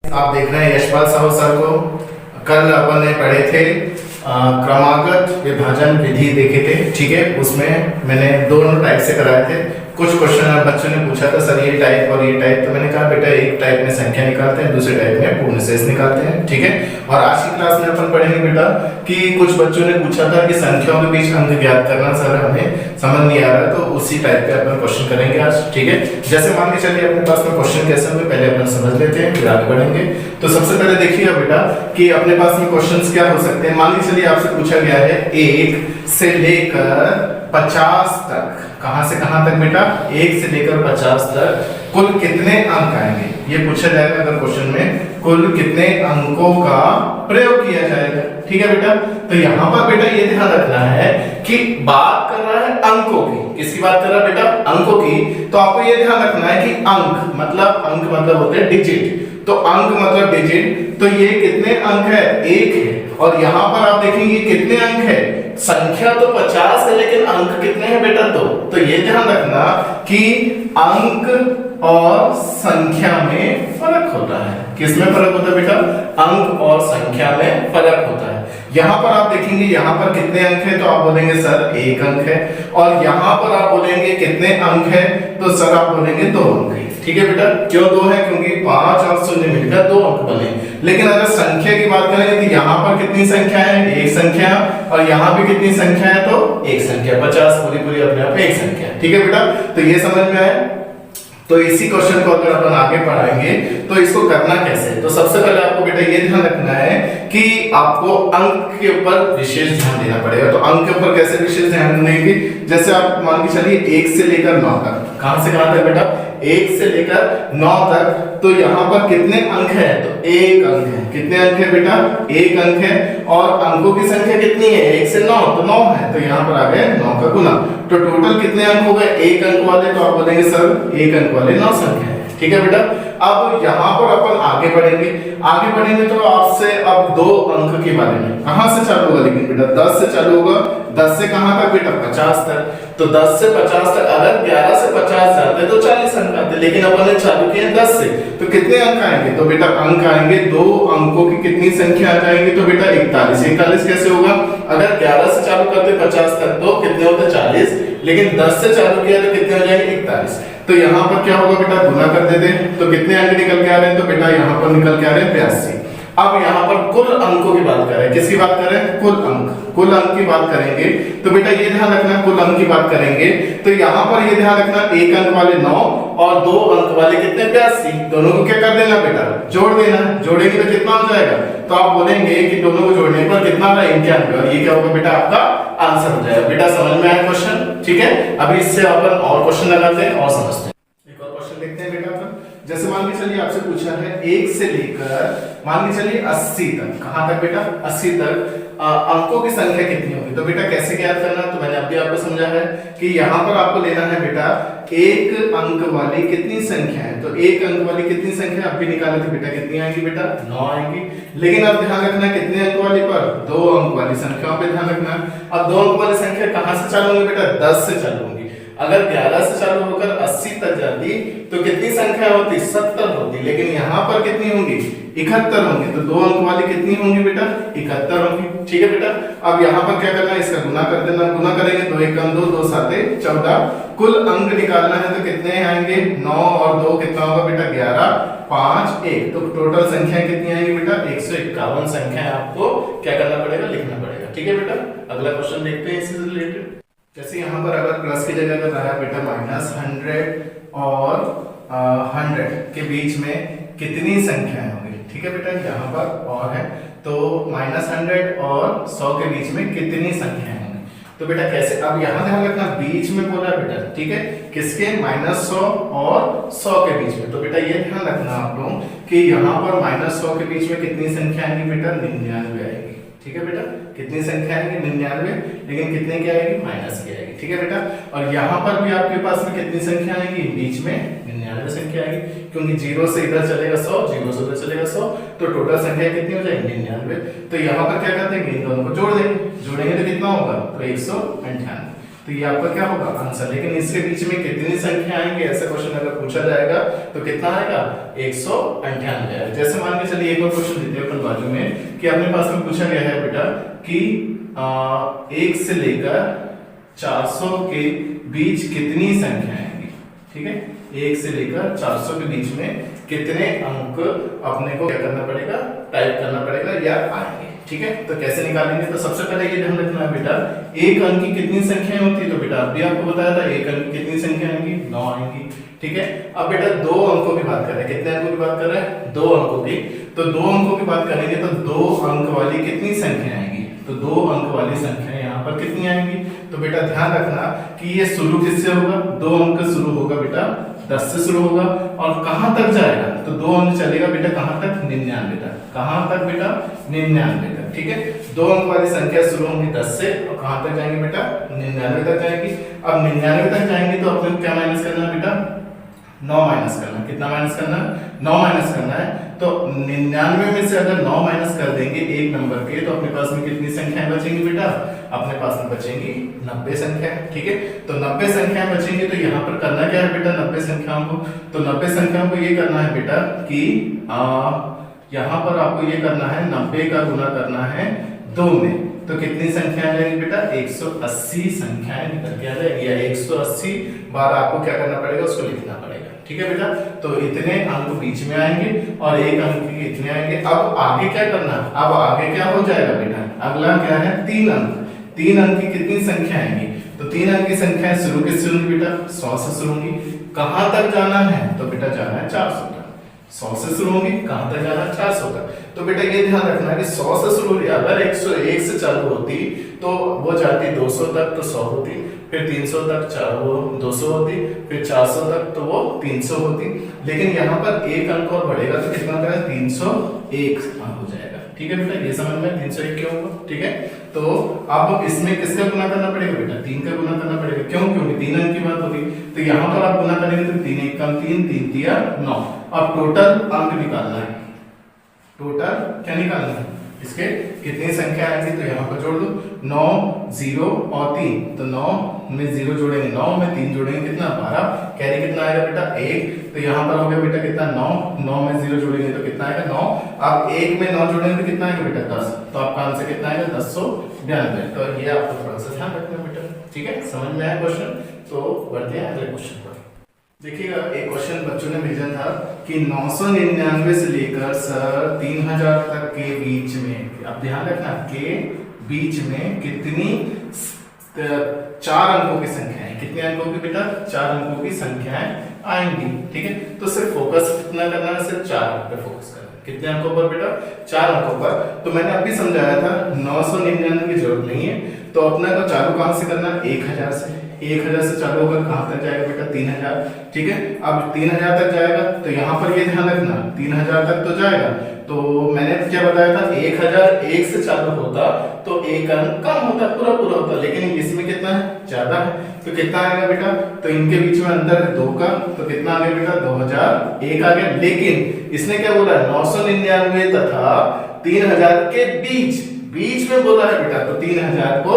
आप देख रहे हैं यशपाल साहू सर को। कल अपन ने पढ़े थे क्रमागत विभाजन विधि देखे थे, ठीक है। उसमें मैंने दोनों टाइप से कराए थे। कुछ क्वेश्चन बच्चों ने पूछा था सर ये टाइप और ये टाइप, तो मैंने कहा बेटा एक टाइप में संख्या निकालते हैं, दूसरे टाइप में पूर्ण शेष निकालते हैं, ठीक है। और आज की क्लास में अपन पढ़ेंगे बेटा कि कुछ बच्चों ने पूछा था कि संख्याओं के बीच अंक ज्ञात करना सर हमें समझ नहीं आ रहा, तो उसी टाइप पे अपन क्वेश्चन करेंगे आज, ठीक है। जैसे मान के चलिए अपने पास में क्वेश्चन कैसे होंगे पहले अपन समझ लेते हैं, फिर आगे बढ़ेंगे। तो सबसे पहले देखिएगा बेटा कि अपने पास में क्वेश्चंस क्या हो सकते हैं। मान के चलिए आपसे पूछा गया है 1 से लेकर 50 तक, कहां से कहां तक बेटा, 1 से लेकर 50 तक कुल कितने अंक आएंगे, ये पूछा जाएगा अगर क्वेश्चन में कुल कितने अंकों का प्रयोग किया जाएगा, ठीक है बेटा। तो यहाँ पर बेटा ये ध्यान रखना है कि बात कर रहा है अंकों की, किसकी बात कर रहा है बेटा, अंकों की। तो आपको ये ध्यान रखना है कि अंक मतलब होते हैं डिजिट, तो अंक मतलब डिजिट, तो ये कितने अंक है, 1 है। और यहाँ पर आप देखेंगे कितने अंक है, संख्या तो 50 है लेकिन अंक कितने हैं बेटा, तो ये ध्यान रखना कि अंक और संख्या में फर्क होता है। किसमें फर्क होता है बेटा, अंक और संख्या में फर्क होता है। यहाँ पर आप देखेंगे यहाँ पर कितने अंक है, तो आप बोलेंगे सर 1 अंक है, और यहाँ पर आप बोलेंगे कितने अंक है, तो सर आप बोलेंगे 2 अंक है, ठीक है बेटा। क्यों 2 है, क्योंकि 5 और 0 मिलकर 2 अंक बने। लेकिन अगर संख्या की बात करें तो यहाँ पर कितनी संख्या है, 1 संख्या, और यहाँ भी कितनी संख्या है, तो 1 संख्या, 50 पूरी अपने आप 1 संख्या, ठीक है बेटा। तो ये समझ में आया। तो इसी क्वेश्चन को अगर अपन आगे पढ़ाएंगे तो इसको करना कैसे, तो सबसे पहले आपको बेटा ये ध्यान रखना है कि आपको अंक के ऊपर विशेष ध्यान देना पड़ेगा। तो अंक के ऊपर कैसे विशेष ध्यान देंगे, जैसे आप मान के चलिए 1 से लेकर 9 तक, कहां से कहां तक बेटा, 1 से लेकर 9 तक, तो यहाँ पर कितने अंक है, तो 1 अंक है। कितने अंक है बेटा, 1 अंक है, और अंकों की संख्या कितनी है, 1 से 9, तो 9 है, तो यहाँ पर आ गए 9 का गुना। तो टोटल कितने अंक हो गए, 1 अंक वाले, तो आप बोलेंगे सर 1 अंक वाले 9 संख्या है, ठीक है बेटा। अब यहाँ पर अपन आगे बढ़ेंगे तो आपसे अब 2 अंक के बारे में, कहां से चालू होगा, लेकिन बेटा 10 से चालू होगा। 10 से कहां तक बेटा, 50 तक। तो 10 से 50 तक, अगर 11 से 50 जाते तो 40 अंक आते, लेकिन अपन ने चालू किए 10 से, तो कितने अंक आएंगे, तो बेटा अंक आएंगे 2 अंकों की कितनी संख्या आ जाएंगी, तो बेटा 41। 41 कैसे होगा, अगर 11 से चालू करते 50 तक तो कितने होते 40, लेकिन 10 से चालू किया तो कितने हो जाएंगे 41। तो यहाँ पर क्या होगा बेटा, गुना कर देते, तो कितने अंक निकल के आ रहे हैं, तो बेटा यहाँ पर निकल के आ रहे हैं 82। अब यहाँ पर कुल अंकों की बात करें, किसकी बात करें, कुल अंक की बात करेंगे, तो बेटा ये ध्यान रखना कुल अंक की बात करेंगे तो यहाँ पर ये ध्यान रखना 1 अंक वाले 9 और 2 अंक वाले कितने 82, दोनों को क्या कर देना बेटा, जोड़ देना। जोड़ेंगे तो कितना हो जाएगा, तो आप बोलेंगे कि दोनों को जोड़ने पर कितना होगा 91, और ये क्या होगा बेटा, आपका आंसर हो जाएगा। बेटा समझ में आया क्वेश्चन, ठीक है। अभी इससे अपन और क्वेश्चन लगाते हैं और समझते हैं। एक और क्वेश्चन देखते हैं बेटा अपन। जैसे मान के चलिए आपसे पूछा है 1 से लेकर मान के चलिए 80 तक, कहां तक बेटा, 80 तक अंकों की संख्या कितनी होगी। तो बेटा कैसे ज्ञात करना, तो मैंने अभी आपको समझा है कि यहाँ पर आपको लेना है बेटा 1 अंक वाली कितनी संख्या है, तो 1 अंक वाली कितनी संख्या अभी निकाले थे बेटा, कितनी आएंगी बेटा, 9 आएंगी। लेकिन अब ध्यान रखना कितने अंक वाली पर, 2 अंक वाली संख्याओं पे ध्यान रखना। अब 2 अंक वाली संख्या कहां से चालू होंगी बेटा, 10 से चालू होंगी। अगर 11 से चालू होकर 80 तक जाती तो कितनी संख्या होती, 70 होती, लेकिन यहाँ पर कितनी होंगी, 71 होंगी। तो 2 अंक वाली कितनी होंगी बेटा, 71 होंगी, ठीक है बेटा। अब यहाँ पर क्या करना है, इसका गुना कर देना। गुना करेंगे 2 1 2 2 7 14, कुल अंक निकालना है तो कितने आएंगे, 9 और 2 कितना होगा बेटा, 11 5 1, तो टोटल संख्या कितनी आएगी बेटा, 151 संख्या आपको क्या करना पड़ेगा, लिखना पड़ेगा, ठीक है बेटा। अगला क्वेश्चन देखते हैं इससे रिलेटेड। जैसे यहाँ पर अगर प्लस की जगह अगर रहा बेटा -100 और 100 के बीच में कितनी संख्याएं होंगी, ठीक है बेटा। यहाँ पर और है तो -100 और 100 के बीच में कितनी संख्याएं होंगी, तो बेटा कैसे, अब यहाँ ध्यान रखना बीच में बोला बेटा, ठीक है, किसके, -100 और 100 के बीच में। तो बेटा ये ध्यान रखना आप लोग कि यहाँ पर -100 के बीच में कितनी संख्या आएगी बेटा, 99 आएगी, ठीक है बेटा। कितनी संख्या आएगी, 99, लेकिन कितने की आएगी, माइनस की आएगी, ठीक है बेटा। और यहाँ पर भी आपके पास में कितनी संख्या आएगी, बीच में 99 संख्या आएगी, क्योंकि 0 से इधर चलेगा 100, 0 से उधर चलेगा 100, तो टोटल संख्या कितनी हो जाएगी, 99। तो यहाँ पर क्या करते हैं, इन दोनों को जोड़ देंगे, जोड़ेंगे तो कितना होगा, तो 198। तो ये आपका क्या होगा आंसर। लेकिन इसके बीच में कितनी संख्या आएंगे ऐसा क्वेश्चन अगर पूछा जाएगा तो कितना आएगा 198 आएगा। जैसे मान के चलिए एक और क्वेश्चन देते हैं अपन बाजू में कि अपने पास में पूछा गया है बेटा कि 1 से लेकर 400 के बीच कितनी संख्या आएंगी। ठीक है, 1 से लेकर 400 के बीच में कितने अंक अपने को क्या करना पड़ेगा, टाइप करना पड़ेगा या आएंगे। ठीक है, तो कैसे निकालेंगे, तो सबसे पहले ये ध्यान रखना है बेटा एक अंक की कितनी संख्याएं होती है। तो बेटा अभी आपको बताया था एक अंक की कितनी संख्या आएंगी, 9 आएंगी। ठीक है, अब बेटा 2 अंकों की बात कर रहे हैं, कितने अंकों की बात कर रहे हैं, 2 अंकों की। तो 2 अंकों की बात करेंगे तो 2 अंक वाली कितनी संख्या आएंगी, तो 2 अंक वाली संख्या यहाँ पर कितनी आएंगी। तो बेटा ध्यान रखना कि ये शुरू किससे होगा, 2 अंक शुरू होगा बेटा 10 से शुरू होगा और कहां तक जाएगा, तो 2 अंक चलेगा बेटा कहां तक, 99 तक। कहां तक बेटा, 99 तक। ठीक है, 2 अंक वाली संख्या शुरू होंगी 10 से और कहां तक जाएंगे बेटा, 99 तक जाएंगी। अब 99 तक जाएंगे तो अपने क्या माइनस करना है बेटा, 9 माइनस करना। कितना माइनस करना है, 9 माइनस करना है। तो 99 में से अगर 9 माइनस कर देंगे एक नंबर के तो अपने पास में कितनी संख्याएं बचेंगी बेटा, अपने पास में बचेंगी 90 संख्या। ठीक है, तो 90 संख्याएं बचेंगी। तो यहाँ पर करना क्या है बेटा, 90 संख्याओं को, तो 90 संख्याओं को ये करना है बेटा कि यहाँ पर आपको ये करना है 90 का गुना करना है 2 में। तो कितनी संख्या आ जाएगी बेटा, 180 संख्याएं निकल के आ जाएगी, या 180 बार आपको क्या करना पड़ेगा, उसको लिखना पड़ेगा। ठीक है बेटा, तो इतने अंक बीच में आएंगे और एक अंक के इतने आएंगे। अब आगे क्या करना है, अब आगे क्या हो जाएगा बेटा, अगला क्या है 3 अंक। 3 अंक की कितनी संख्या आएंगी, तो 3 अंक की संख्या शुरू किससे होंगी बेटा, 100 से शुरू होंगी। कहां तक जाना है, तो बेटा जाना है 400 तक। 100 से शुरू होंगी, कहां तक जाना है, 400 तक। तो बेटा ये ध्यान रखना है कि 100 से शुरू हो रही, अगर 101 से चालू होती तो वो जाती 200 तक तो 100 होती, फिर 300 तक वो 200 होती, फिर 400 तक तो वो 300 होती। लेकिन यहाँ पर एक अंक और बढ़ेगा तो कितना होगा, 301 अंक हो जाएगा। ठीक है बेटा, ये समझ में 301 क्यों होगा। ठीक है, तो अब इसमें किसका गुना करना पड़ेगा बेटा, 3 का गुना करना पड़ेगा। क्यों, क्योंकि 3 अंक की बात होगी। तो यहाँ पर आप गुना करेंगे तो 3 1 कम 3, 3 3 9। अब टोटल अंक निकालना है, टोटल क्या निकालना है, इसके कितनी संख्या आएगी, तो यहाँ पर जोड़ दो 9 0 और 3। तो 9 में 0 जोड़ेंगे, 9 में 3 जोड़ेंगे कितना 12, कैरी कितना आएगा बेटा 1। तो यहाँ पर हो गया बेटा कितना 9, 9 में 0 जोड़ेंगे तो कितना आएगा 9। अब 1 में 9 जोड़ेंगे तो कितना आएगा बेटा 10। तो आपका आंसर कितना आएगा 1092। तो ये आपको थोड़ा सा ध्यान रखना बेटा। ठीक है, समझ में आया क्वेश्चन। तो बढ़ते हैं अगले क्वेश्चन पर। देखिएगा एक क्वेश्चन बच्चों ने भेजा था कि 999 से लेकर सर 3000 तक के बीच में, अब ध्यान रखना के बीच में कितनी 4 अंकों की संख्याएं, कितने अंकों की बेटा 4 अंकों की संख्याएं आएंगी। ठीक है, तो सिर्फ फोकस कितना करना है, सिर्फ 4 अंक पे फोकस करना है। कितने अंकों पर बेटा, 4 अंकों पर। तो मैंने अभी समझाया था 999 की जरूरत नहीं है, तो अपना को चालू कहां से करना है, 1000 से। 1000 से चालू होकर कहां तक जाएगा बेटा 3000। ठीक है, अब 3000 तक जाएगा तो यहाँ पर ये ध्यान रखना 3000 तक तो जाएगा। तो मैंने क्या बताया था, 1001 से चालू होता तो एक अंक कम होता, पूरा पूरा होता, लेकिन इसमें कितना है, ज्यादा है। तो कितना आएगा बेटा, तो इनके बीच में अंदर है 2 का, तो कितना आ गया बेटा 2001 आ गया। लेकिन इसने क्या बोला, 999 तथा 3000 के बीच में बोला है बेटा, तो 3000 को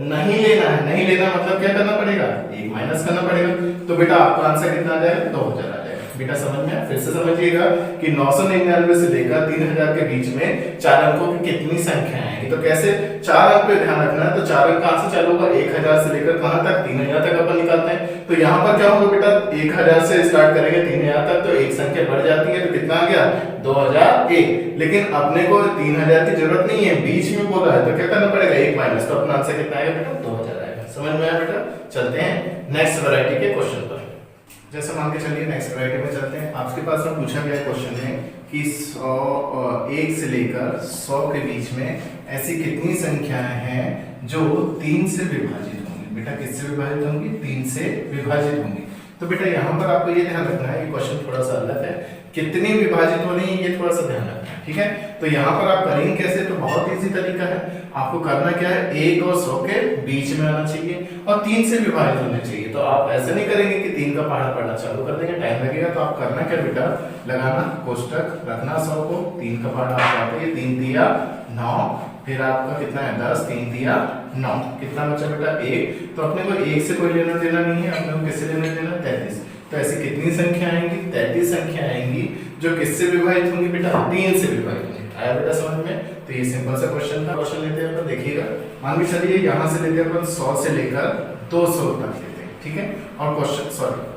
नहीं लेना है। नहीं लेना मतलब क्या करना पड़ेगा, 1 माइनस करना पड़ेगा। तो बेटा आपका आंसर कितना आ जाएगा, 2000 आ जाएगा। बेटा समझ में आया, फिर से समझिएगा कि 999 से लेकर 3000 के बीच में 4 अंकों की कितनी संख्या आएगी। तो कैसे 4 अंक पे ध्यान रखना है, तो 4 अंक कहां से चालू होगा, 1000 से लेकर कहां तक, 3000 तक अपन निकालते हैं। तो यहाँ पर क्या होगा बेटा, 1000 से स्टार्ट करेंगे 3000 तक, तो एक संख्या बढ़ जाती है, तो कितना आ गया 2001। लेकिन अपने को 3000 की जरूरत नहीं है, बीच में बोला है, तो क्या करना पड़ेगा 1 माइनस। तो अपना आंसर कितना आएगा बेटा 2000 आएगा। समझ में आया बेटा। चलते हैं नेक्स्ट वैरायटी के क्वेश्चन पर। जैसे मान के चलिए नेक्स्ट वैरायटी में चलते हैं। आपके पास में पूछा गया क्वेश्चन है कि 1 से लेकर 100 के बीच में ऐसी कितनी संख्याएं हैं जो 3 से विभाजित होंगी। बेटा किससे विभाजित होंगी, 3 से विभाजित होंगी। तो बेटा यहाँ पर आपको ये ध्यान रखना है, ये क्वेश्चन थोड़ा सा अलग है, कितनी विभाजित हो रही है ये थोड़ा सा ध्यान रखना है। ठीक है, तो यहाँ पर आप करेंगे कैसे, तो बहुत इजी तरीका है। आपको करना क्या है, 1 और 100 के बीच में आना चाहिए और 3 से विभाजित होने चाहिए। तो आप ऐसे नहीं करेंगे कि 3 का पहाड़ा पढ़ना चालू कर देंगे, टाइम लगेगा। तो आप करना क्या बेटा, लगाना कोष्टक, रखना 100 को, 3 का पहाड़ा आप आते हैं 3 दिया 9, फिर आपका कितना है 10, 3 दिया 9। कितना बचा बेटा 1। तो अपने को 1 से कोई लेना देना नहीं है, अपने को किससे लेना देना 33। तो ऐसी कितनी संख्या आएंगी 33 संख्या आएंगी जो किससे विभाजित होंगी बेटा 3 से विभाजित होंगी। आया बेटा समझ में। तो ये सिंपल सा क्वेश्चन था। क्वेश्चन लेते हैं अपन, देखिएगा मान के चलिए यहाँ से लेते हैं अपन 100 से लेकर 200 तक लेते हैं, ठीक है। और क्वेश्चन सॉरी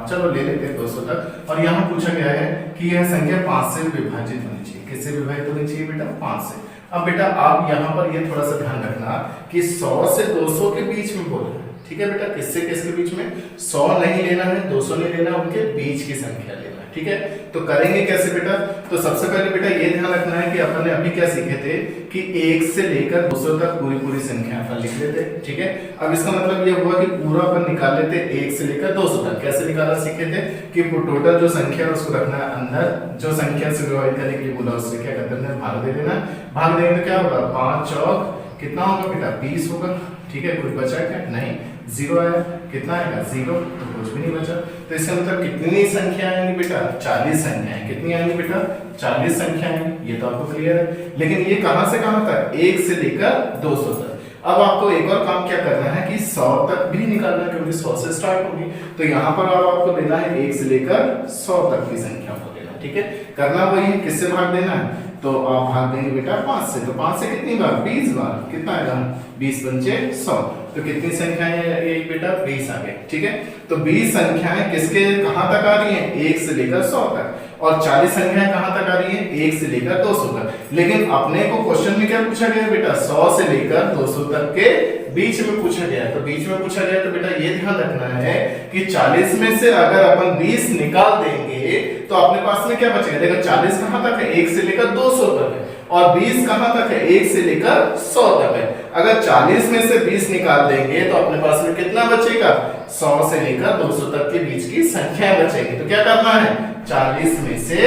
चलो ले लेते हैं 200 तक। और यहाँ पूछा गया है कि यह संख्या 5 से विभाजित होनी चाहिए। किससे विभाजित होनी चाहिए बेटा 5 से। अब बेटा आप यहाँ पर ये थोड़ा सा ध्यान रखना कि 100 से 200 के बीच में बोल रहे हैं, ठीक है बेटा। किससे किसके बीच में 100 नहीं लेना है 200 नहीं लेना, उनके बीच की संख्या लेना है, ठीक है। तो करेंगे कैसे बेटा। तो सबसे पहले बेटा ये ध्यान रखना है कि अपन ने अभी क्या सीखे थे कि 1 से लेकर 200 तक पूरी संख्या अपन लिख लेते, ठीक है। अब इसका मतलब ये हुआ कि पूरा अपन निकाल लेते 1 से लेकर 200 तक। कैसे निकालना सीखे थे कि टोटल जो संख्या है उसको रखना है अंदर, जो संख्या से विभाजित करने के लिए बोला उससे क्या करते हैं भाग दे देना। भाग देंगे तो क्या होगा 5 चौक कितना होगा बेटा 20 होगा, ठीक है। कुछ बचा क्या नहीं 0 आया। कितना आएगा 0, तो कुछ भी नहीं बचा। तो इसका मतलब कितनी संख्या आएंगी बेटा 40 संख्याएं। कितनी आएंगी बेटा 40 संख्याएं। ये तो आपको क्लियर है। लेकिन ये कहां से कहां तक 1 से लेकर 200 तक। अब आपको एक और काम क्या करना है कि 100 तक भी निकालना है, क्योंकि 100 से स्टार्ट होगी। तो यहाँ पर अब आपको लेना है 1 से लेकर 100 तक की संख्या को लेना, ठीक है। करना वही है, किससे भाग देना है तो आप भाग देंगे बेटा 5 से। तो 5 से कितनी बार 20 बार। कितना आएगा 20 पंचे 100। तो कितनी संख्याएं ये बेटा 20 आ गए, ठीक है। तो 20 संख्याएं किसके कहां तक आ रही हैं 1 से लेकर 100 तक। और 40 संख्याएं कहां तक आ रही हैं 1 से लेकर 200 तक। लेकिन अपने को क्वेश्चन में क्या पूछा गया बेटा 100 से लेकर 200 तक के बीच में पूछा गया। तो बीच में पूछा गया तो बेटा ये ध्यान रखना है कि 40 में से अगर अपन 20 निकाल देंगे तो अपने पास में क्या बचेगा। देखो 40 कहां तक है 1 से लेकर 200 तक है, और 20 कहां तक है 1 से लेकर 100 तक है। अगर 40 में से 20 निकाल देंगे तो अपने पास में कितना बचेगा 100 से लेकर 200 तक के बीच की संख्या बचेगी। तो क्या करना है 40 में से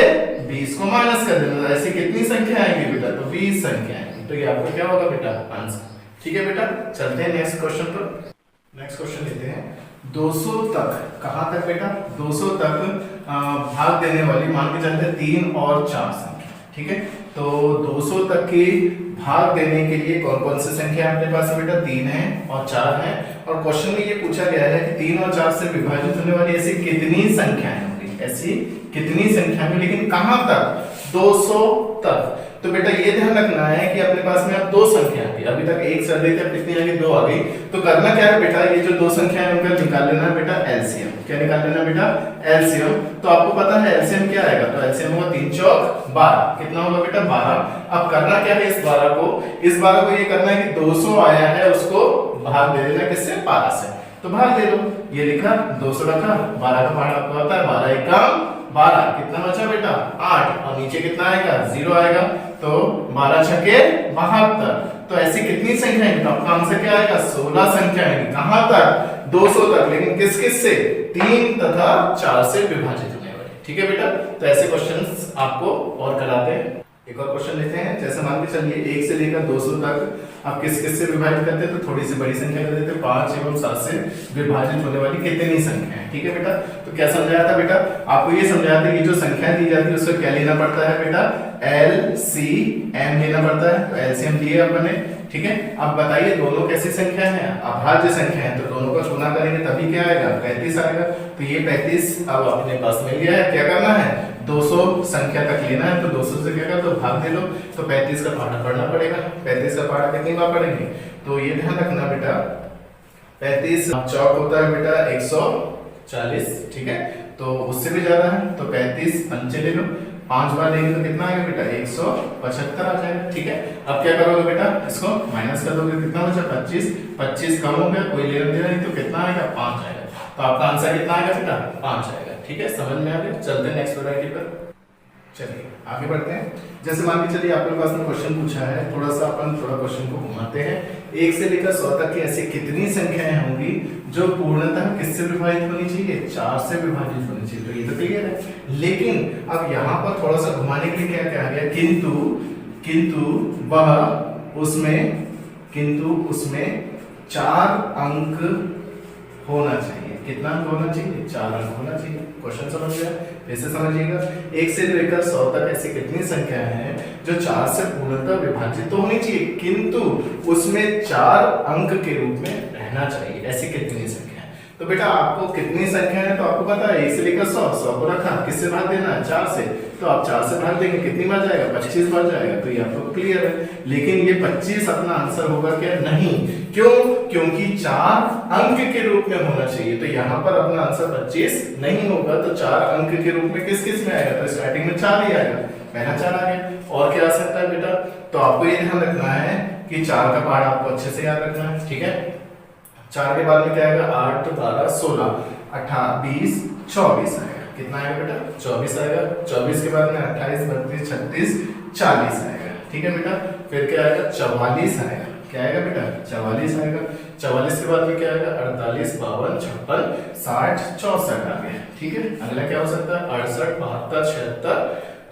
20 को माइनस कर देना। ऐसी कितनी संख्या आएगी बेटा तो 20 संख्या आएगी। तो ये आपका क्या होगा बेटा आंसर, ठीक है बेटा। चलते हैं नेक्स्ट क्वेश्चन पर। नेक्स्ट क्वेश्चन लेते हैं 200 तक। कहां तक बेटा 200 तक भाग देने वाली मान के चलते 3 और 4 संख्या, ठीक है। तो 200 तक की भाग देने के लिए कौन कौन सी संख्या अपने पास है बेटा 3 है और 4 है। और क्वेश्चन में ये पूछा गया है कि 3 और 4 से विभाजित होने वाली ऐसी कितनी संख्याएं होंगी, ऐसी कितनी संख्या में, लेकिन कहां तक 200 तक। तो बेटा ये ध्यान रखना है कि अपने पास में अब 2 संख्या है। अभी तक 1 चल रही थी, अब कितनी आ गई 2 आ गई। तो करना क्या है बेटा ये जो 2 संख्या है उनका निकाल लेना है बेटा एलसीएम। क्या निकाल लेना बेटा एलसीएम। तो आपको पता है एलसीएम क्या आएगा तो एलसीएम होगा 3 चौक 12। कितना होगा बेटा 12। अब करना क्या है इस 12 को ये करना है कि 200 आया है उसको भाग दे देना किससे 12 से। तो भाग दे दो, ये लिखा 200 रखा 12 का भाग आपको आता है 12 1 12। कितना बचा बेटा 8, और नीचे कितना आएगा 0 आएगा। तो 12 छके 72। तो ऐसी कितनी संख्या है तो आपका आंसर क्या आएगा 16 संख्या है। कहां तक 200 तक, लेकिन किस किस से 3 तथा 4 से विभाजित होने वाले, ठीक है बेटा। तो ऐसे क्वेश्चंस आपको और कराते हैं। एक और क्वेश्चन लेते हैं। जैसे मान के चलिए 1 से लेकर 200 तक आप किस किस से विभाजित करते हैं तो थोड़ी सी बड़ी संख्या कर देते हैं 5 एवं 7 से विभाजित होने वाली कितनी संख्या है, ठीक है बेटा। तो क्या समझाया था बेटा आपको ये समझाया था कि जो संख्या दी जाती है उसको क्या लेना पड़ता है बेटा एलसीएम लेना पड़ता है। तो एलसीएम लिया अपने, ठीक है। अब बताइए दोनों कैसी संख्या है अभाज्य संख्या है। तो दोनों का गुणा करेंगे तभी क्या आएगा 35 आएगा। तो ये 35 अब अपने पास मिल गया है। क्या करना है 200 संख्या तक लेना है। तो 200 से क्या कर दो भाग दे लो। तो 35 का पहाड़ा पढ़ना पड़ेगा। 35 का पहाड़ा कितनी बार पढ़ेंगे तो ये ध्यान रखना बेटा 35 चौक होता है बेटा 140, ठीक है। तो उससे भी ज्यादा है तो 35 पंचे ले लो 5 बार लेंगे तो कितना आएगा बेटा 175 आ जाएगा, ठीक है। अब क्या करोगे बेटा इसको माइनस कर दोगे कितना बचा 25 कम हो गया कोई लेना देना नहीं तो कितना आएगा 5 आएगा। तो आपका आंसर कितना आएगा बेटा 5 आएगा, ठीक है। समझ में आ गया। चलते हैं नेक्स्ट वैरायटी पर। चलिए आगे बढ़ते हैं। जैसे मान के चलिए आपके पास में क्वेश्चन पूछा है, थोड़ा सा अपन थोड़ा क्वेश्चन को घुमाते हैं। 1 से लेकर 100 तक की ऐसी कितनी संख्याएं होंगी जो पूर्णतः किससे विभाजित होनी चाहिए 4 से विभाजित होनी चाहिए। तो ये तो क्लियर है। लेकिन अब यहाँ पर थोड़ा सा घुमाने के लिए क्या कहा गया किंतु उसमें 4 अंक होना चाहिए। कितना अंक होना चाहिए 4 अंक होना चाहिए। क्वेश्चन समझ गया। फिर से समझिएगा, 1 से लेकर 100 तक ऐसी कितनी संख्याएं हैं जो 4 से पूर्णतः विभाजित तो होनी चाहिए किंतु उसमें 4 अंक के रूप में रहना चाहिए, ऐसी कितनी संख्या। तो बेटा आपको कितनी संख्या है तो आपको पता है, 1 से लेकर 100 को रखा, किससे भाग देना है 4 से, तो आप 4 से भाग देंगे कितनी बार जाएगा 25 बार जाएगा, तो ये आपको क्लियर है। लेकिन ये 25 अपना आंसर होगा क्या, नहीं, क्यों, क्योंकि 4 अंक के रूप में होना चाहिए, तो यहाँ पर अपना आंसर 25 नहीं होगा, तो 4 अंक के रूप में किस किस में आएगा, तो स्टार्टिंग में 4 ही आएगा, पहला 4 आ गया। और क्या आ सकता है बेटा, तो आपको ये ध्यान रखना है कि 4 का पार्ट आपको अच्छे से याद रखना है, ठीक है। 4 के बाद में क्या आएगा, 8 12 16 18 20 24 आएगा, कितना आएगा बेटा 24 आएगा। 24 के बाद में 28 32 36 40 आएगा, ठीक है बेटा। फिर क्या आएगा 44 आएगा, क्या आएगा बेटा 44 आएगा। 44 के बाद में क्या आएगा 48 52 56 60 64 आ गया, ठीक है। अगला क्या हो सकता है 68 72 76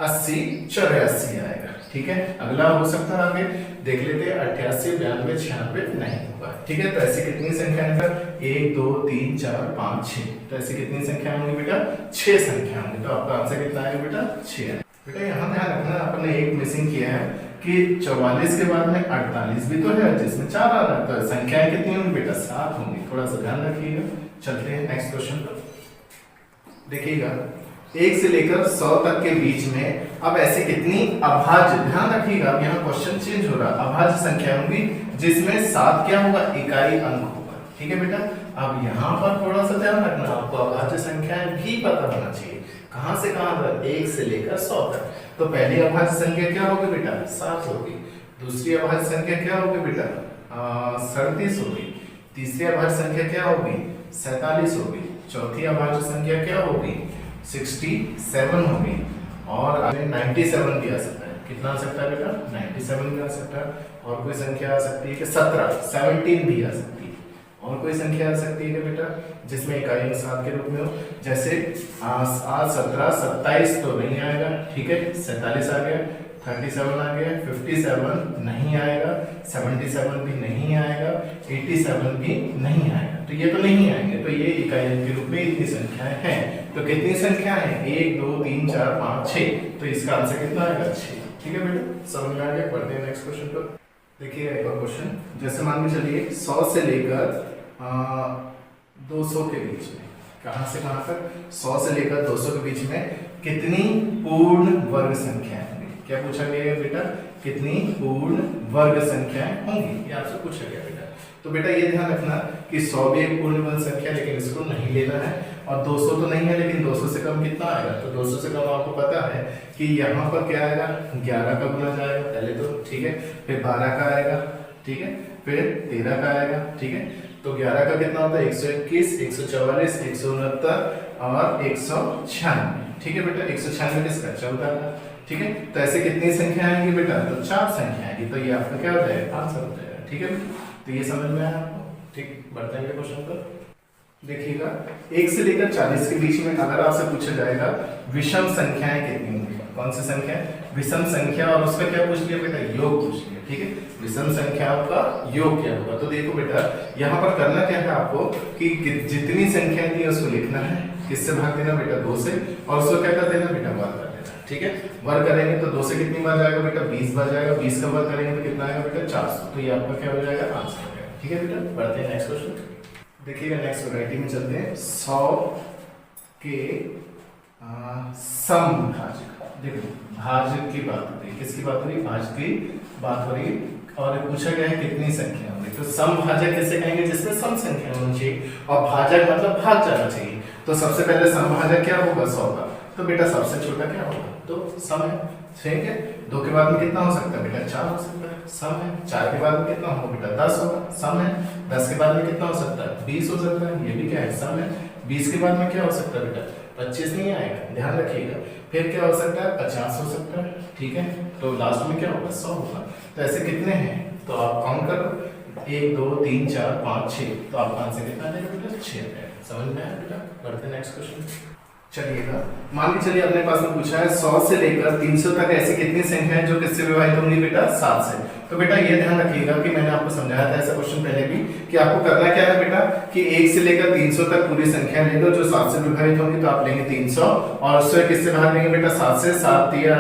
80 84 आएगा, ठीक है। अगला हो सकता है आगे देख लेते हैं 88 92 96 नहीं होगा, ठीक है। तो ऐसी कितनी संख्या है 1 2 3 4 5 6, तो ऐसी कितनी संख्या होंगी बेटा 6 संख्या होंगी, तो आपका आंसर कितना आएगा बेटा 6। बेटा यहाँ ध्यान रखना आपने एक मिसिंग किया है कि 44 के बाद में 48 भी तो है जिसमें 4 आ रहा है, तो संख्याएं कितनी होंगी बेटा 7 होंगी, थोड़ा सा ध्यान रखिएगा। चलते हैं नेक्स्ट क्वेश्चन पर, देखिएगा 1 से लेकर 100 तक के बीच में अब ऐसी कितनी अभाज्य, ध्यान रखिएगा अब यहाँ क्वेश्चन चेंज हो रहा है, अभाज्य संख्या होंगी जिसमें 7 क्या होगा इकाई अंक होगा, ठीक है बेटा। अब यहाँ पर थोड़ा सा ध्यान रखना, आपको अभाज्य संख्याएं भी पता होना चाहिए, कहां से कहां तक 1 से लेकर 100 तक। तो पहली अभाज्य संख्या क्या होगी बेटा 7 होगी, दूसरी अभाज्य संख्या क्या होगी बेटा 37 होगी, तीसरी अभाज्य संख्या क्या होगी 47 होगी, चौथी अभाज्य संख्या क्या होगी 67 होगी, और 97 भी आ सकता है, कितना आ सकता है बेटा 97 भी आ सकता है। और कोई संख्या आ सकती है कि 17 भी आ सकती है, और कोई संख्या आ सकती है कि बेटा जिसमें इकाई अंक 7 के रूप में हो, जैसे 8 17 27 तो नहीं आएगा, ठीक है। 47 आ गया, 37 आ गया, 57 नहीं आएगा, 77 भी नहीं आएगा, 87 भी नहीं आएगा, तो ये तो नहीं आएंगे, तो ये इकाई अंक के रूप में इतनी संख्याएं हैं। तो कितनी संख्या है 1 2 3 4 5 6, तो इसका आंसर कितना आएगा 6, ठीक है बेटा। समझ में आ गया, पढ़ते हैं नेक्स्ट क्वेश्चन पर। देखिए एक और क्वेश्चन, जैसे मान के चलिए 100 से लेकर 200 के बीच में, कहां से कहां तक 100 से लेकर 200 के बीच में कितनी पूर्ण वर्ग संख्याएं होंगी, क्या पूछा गया है बेटा कितनी पूर्ण वर्ग संख्याएं होंगी, ये आपसे पूछा गया बेटा। तो बेटा ये ध्यान रखना कि 100 भी एक पूर्ण वर्ग संख्या, लेकिन इसको नहीं लेना है, और 200 तो नहीं है, लेकिन 200 से कम कितना आएगा, तो 200 से कम आपको पता है कि यहाँ पर क्या आएगा 11 का गुना जाएगा पहले तो, ठीक है, फिर 12 का आएगा, ठीक है, फिर 13 का आएगा, ठीक है। तो 11 का कितना होता है 121 144 169 और 196, ठीक है बेटा। 196 किसका 14 का, ठीक है। तो ऐसे कितनी संख्या आएंगी बेटा, तो 4 संख्या आएगी, तो ये आपका क्या हो जाएगा आंसर हो जाएगा, ठीक है। तो ये समझ में आया आपको, ठीक। बढ़ते हैं क्वेश्चन पर, देखिएगा 1 से लेकर 40 के बीच में अगर आपसे पूछा जाएगा विषम संख्याएं कितनी होंगी, कौन सी संख्या विषम संख्या, और उसका क्या पूछ लिया बेटा योग पूछ लिया, ठीक है। विषम संख्याओं का योग क्या होगा, तो देखो बेटा यहाँ पर करना क्या है आपको कि जितनी संख्या थी उसको लिखना है, किससे भाग देना बेटा 2 से, और उसको क्या कर देना बेटा वर्ग कर देना, ठीक है। वर्ग करेंगे तो 2 से कितनी बार जाएगा बेटा 20 बार जाएगा, 20 का वर्ग करेंगे तो कितना आएगा बेटा 400, तो ये आपका क्या हो जाएगा आंसर हो जाएगा, ठीक है बेटा। बढ़ते हैं नेक्स्ट क्वेश्चन, देखिएगा नेक्स्ट वैरायटी में चलते हैं 100 के समभाजक। देखो भाजक की बात हो रही, किसकी बात हो रही, भाजक की बात हो रही, और पूछा गया है कितनी संख्या होगी, तो समभाजक किसे कहेंगे जिसमें सम संख्या होनी चाहिए, और भाजक मतलब भाग जाना चाहिए। तो सबसे पहले समभाजक क्या होगा 100 का, तो बेटा सबसे छोटा क्या होगा, तो सम है, ठीक है। 2 के बाद में कितना हो सकता है बेटा 4 हो सकता है, सम है। 4 के बाद में कितना होगा बेटा 10 होगा, सम है। 10 के बाद में कितना हो सकता है 20 हो सकता है, ये भी क्या है सम है। 20 के बाद में क्या हो सकता है बेटा 25 नहीं आएगा, ध्यान रखिएगा। फिर क्या हो सकता है 50 हो सकता है, ठीक है। तो लास्ट में क्या होगा 100 होगा। तो ऐसे कितने हैं, तो आप काउंट करो 1 2 3 4 5 6, तो आपका आंसर कितना आएगा बेटा 6 है। समझ में आया बेटा। बढ़ते हैं नेक्स्ट क्वेश्चन। चलिएगा मान के चलिए अपने पास में पूछा है 100 से लेकर 300 तक ऐसी कितनी संख्या है जो किससे विभाजित होंगी बेटा 7 से। तो बेटा ये ध्यान रखिएगा कि मैंने आपको समझाया था ऐसा क्वेश्चन पहले भी कि आपको करना क्या है बेटा कि 1 से लेकर 300 तक पूरी संख्या ले लो जो 7 से विभाजित होंगी, तो आप लेंगे 300 और उससे किससे भाग देंगे बेटा 7 से। 7 या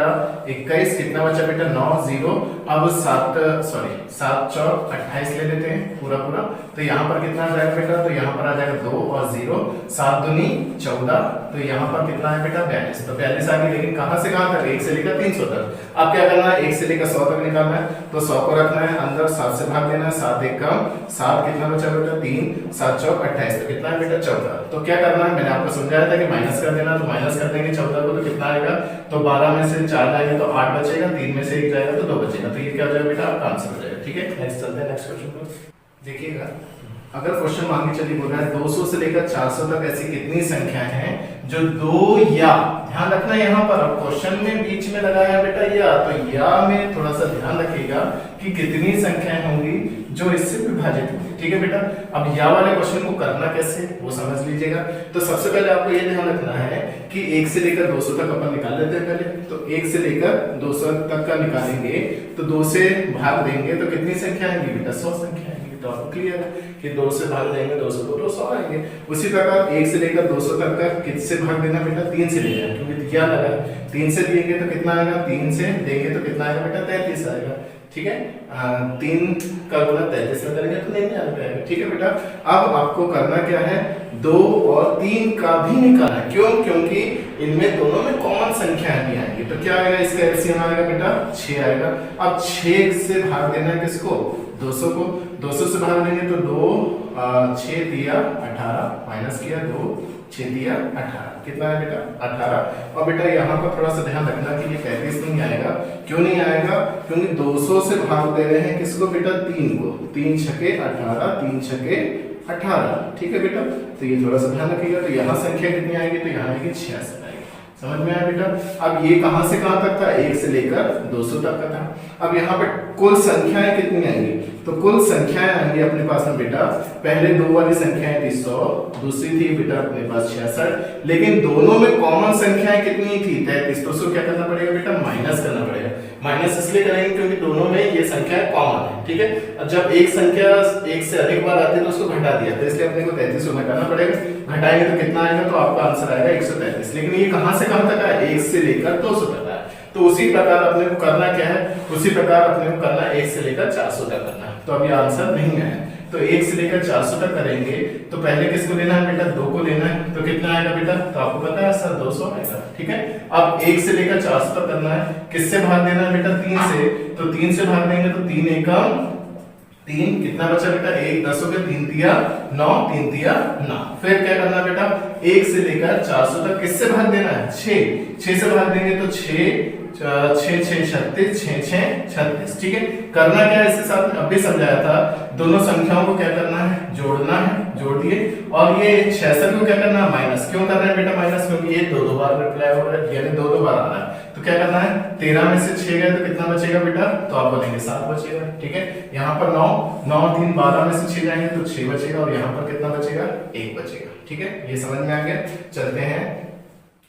21, कितना बचा बेटा 9 0। अब 7 चौक 28 ले लेते हैं पूरा पूरा, तो यहाँ पर कितना आ जाएगा बेटा, तो यहाँ पर आ जाएगा 2 और 0, 7 दूनी 14, तो यहाँ पर कितना है बेटा 42। तो 42 आ गई, लेकिन कहां से कहां तक, 1 से लेकर 300 तक। अब क्या करना है, 1 से लेकर 100 तक निकालना है, तो 100 को रखना है अंदर, 7 से भाग देना है, 7 1 कम 7, कितना बचा बेटा 3, 7 चौक 28, तो कितना है बेटा 14। तो क्या करना है, मैंने आपको समझाया था कि माइनस कर देना, तो माइनस कर देंगे 14 को, तो कितना आएगा, तो 12 में से 4 जाएंगे तो 8 बचेगा, 3 में से 1 जाएगा तो 2 बचेगा, तो ये क्या हो जाएगा बेटा आपका आंसर हो जाएगा। ठीक है, नेक्स्ट चलते हैं नेक्स्ट क्वेश्चन पर। देखिएगा अगर क्वेश्चन मांगे चलिए बोल रहा है 200 से लेकर 400 तक ऐसी कितनी संख्या हैं जो 2 या, ध्यान रखना यहाँ पर, अब क्वेश्चन में बीच में लगाया बेटा या, तो या में थोड़ा सा ध्यान रखिएगा कि कितनी संख्याएं होंगी जो इससे विभाजित होंगी। ठीक है बेटा, अब या वाले क्वेश्चन को करना कैसे वो समझ लीजिएगा। तो सबसे पहले आपको ये ध्यान रखना है कि 1 से लेकर 200 तक अपन निकाल लेते हैं पहले, तो 1 से लेकर 200 तक का निकालेंगे तो 2 से भाग देंगे तो कितनी संख्या आएगी बेटा 100 संख्या आएगी। तो आपको क्लियर है कि 2 से भाग देंगे 200 को 200 आएंगे। उसी प्रकार 1 से लेकर 200 तक का किससे भाग देना बेटा 3 से लेना, क्योंकि क्या लगा 3 से दिएंगे तो कितना आएगा, 3 से देंगे तो कितना आएगा बेटा 33 आएगा। ठीक है, 3 का गुना 33 में करेंगे तो नहीं आ जाएगा। ठीक है बेटा, अब आपको करना क्या है, 2 और 3 का भी निकालना है, क्यों, क्योंकि इनमें दोनों में कॉमन संख्या भी आएंगी, तो क्या आएगा, इसका एलसीएम आएगा बेटा 6 आएगा। अब 6 से भाग देना है किसको, 200 को, 200 से भाग देंगे तो 2 6 दिया 18, माइनस किया 2 6 दिया 18, कितना है बेटा 18। और बेटा यहाँ पर थोड़ा सा ध्यान रखना कि ये 35 नहीं आएगा, क्यों नहीं आएगा, क्योंकि 200 से भाग दे रहे हैं किसको बेटा 3 को, 3 छके 18, 3 छके 18। ठीक है बेटा, तो ये थोड़ा सा ध्यान रखिएगा। तो यहाँ संख्या कितनी आएगी, तो यहाँ आएगी 66 आएगी। समझ में आया बेटा। अब ये कहां से कहां तक था, 1 से लेकर 200 तक का था। अब यहाँ पे कुल संख्याएं कितनी आएंगी, तो कुल संख्याएं आएंगी अपने पास में बेटा, पहले 2 वाली संख्याएं थी 100, दूसरी थी बेटा अपने पास 66, लेकिन दोनों में कॉमन संख्याएं कितनी थी 33, तो उसको क्या करना पड़ेगा बेटा माइनस करना पड़ेगा। माइनस इसलिए करेंगे क्योंकि दोनों में ये संख्या कॉमन है। ठीक है, अब जब एक संख्या 1 से अधिक बार आती है तो उसको घटा दिया, तो इसलिए अपने को 33 को घटाना पड़ेगा। घटाएंगे तो कितना आएगा, तो आपका आंसर आएगा 133। लेकिन ये कहां से कहां तक है, 1 से लेकर 200 तक है। तो उसी प्रकार अपने को करना क्या है, उसी प्रकार अपने को करना है 1 से लेकर 400 तक करना है। तो अभी आंसर नहीं आया, तो 1 से लेकर 400 तक करेंगे तो पहले किसको लेना है बेटा 2 को लेना है, तो कितना आएगा बेटा, तो आपको पता है सर 200 आएगा। ठीक है, अब 1 से लेकर 400 तक करना है, किससे भाग देना है बेटा 3 से, तो 3 से भाग देंगे तो 3 एकम 3, कितना बचा बेटा 1 10 हो गया, 3 दिया 9, 3 दिया 9। फिर क्या करना बेटा 1 से लेकर 400 तक किससे भाग देना है 6 से भाग देंगे तो 6 6 6 36, 6 6 36। ठीक है, करना क्या है इसके साथ में अभी समझाया था, दोनों संख्याओं को क्या करना है जोड़ना है, जोड़ दिए। और ये 66 को क्या करना है माइनस, क्यों कर रहे हैं बेटा माइनस, क्योंकि ये 2 बार रिप्लाई हो रहा है, यानी 2 बार आ रहा है। तो क्या करना है 13 में से 6 गए तो कितना बचेगा बेटा, तो आप बोलेंगे 7 बचेगा। ठीक है, यहाँ पर 9 9 3 12 में से 6 जाएंगे तो 6 बचेगा, और यहाँ पर कितना बचेगा 1 बचेगा। ठीक है, ये समझ में आ गया। चलते हैं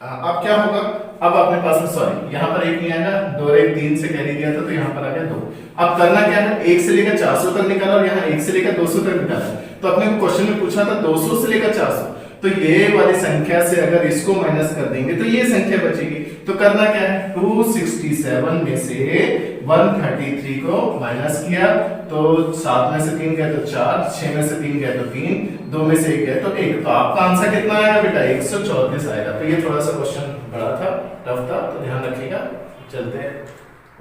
अब क्या होगा, अब अपने पास में सॉरी यहाँ पर 1 नहीं आएगा, 2 और 1 3 से कैरी दिया था तो यहाँ पर आ गया 2। अब करना क्या है, 1 से लेकर 400 तक निकाला और यहाँ 1 से लेकर 200 तक निकाला। तो अपने को क्वेश्चन में पूछा था 200 से लेकर 400, तो ये वाली संख्या से अगर इसको माइनस कर देंगे तो ये संख्या बचेगी। तो करना क्या है, 267 में से 133 को माइनस किया तो 7 में से 3 गए तो 4, 6 में से 3 गए तो 3, 2 में से 1 गए तो 1। तो आपका आंसर कितना आएगा बेटा 134 आएगा। तो ये थोड़ा सा क्वेश्चन बड़ा था, टफ था, तो ध्यान रखिएगा। चलते हैं,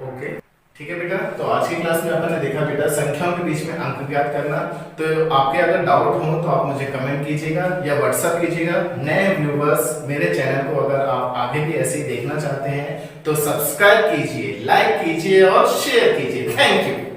ओके ठीक है बेटा। तो आज की क्लास में अपन ने देखा बेटा संख्याओं के बीच में अंक ज्ञात करना। तो आपके अगर डाउट हो तो आप मुझे कमेंट कीजिएगा या व्हाट्सएप कीजिएगा। नए व्यूवर्स मेरे चैनल को अगर आप आगे भी ऐसे ही देखना चाहते हैं तो सब्सक्राइब कीजिए, लाइक कीजिए और शेयर कीजिए। Thank you.